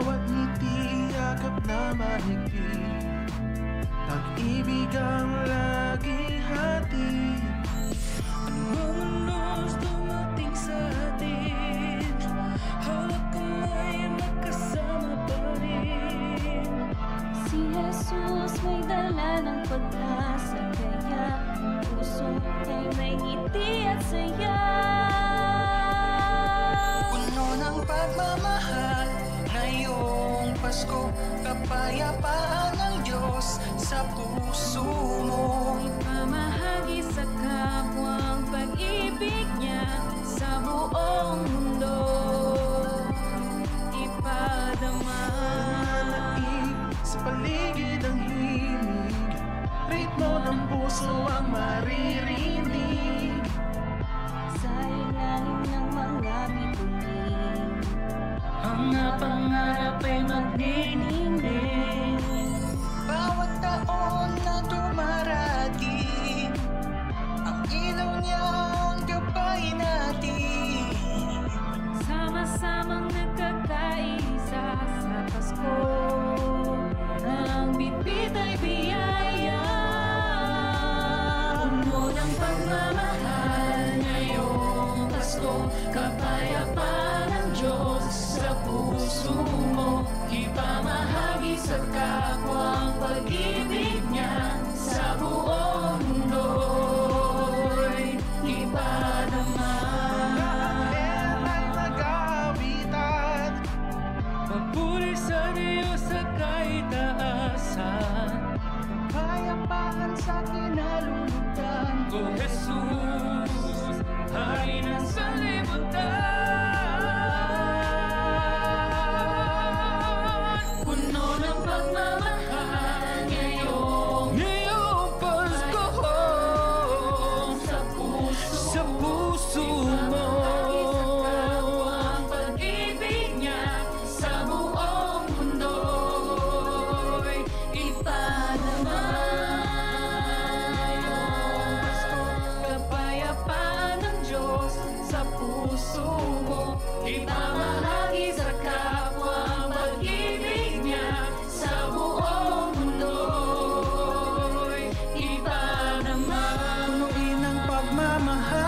bawat ngiti, yakap na mahigpit, pag-ibig ang laging hatid. Anong unos dumating sa atin, hawak kamay, magkasama pa rin. Si Jesus may dala ng pag-asa, kaya ang puso ay may ngiti at saya. Puno ng pagmamahal, ngayong Pasko, kapayapaan ng Diyos sa puso mo. Ipamahagi sa kapwa ang pag-ibig niya sa buong mundo. Ipadama Sa paligid ang himig, ritmo ng puso ang maririnig. sa ilalim ng mga bituin, Ang mga pangarap ay magniningning. Bawat taon na dumarating, ang ilaw niya ang gabay natin. sama-samang nagkakaisa sa Pasko. Ang bitbit ay biyaya, Puno ng pagmamahal, ngayong Pasko, kapayapaan ng Diyos sa puso mo. Ipamahagi sa kapwa ang pag-ibig niya sa buong mundo'y ipadama. Lahat ay mag-aawitan, Papuri sa Diyos sa kaitaasan, kapayapaan sa kinalulugdan. O Jesus, Hari ng sanlibutan. Puno ng pagmamahal, ngayong Pasko, sa puso mo. Ang pag-ibig niya sa buong mundo'y ipadama. Ngayong Pasko, kapayapaan ng Diyos sa puso mo. Ipamahagi sa kapwa ang pag-ibig niya sa buong mundo'y ipadama. Punuin ang pagmamahal,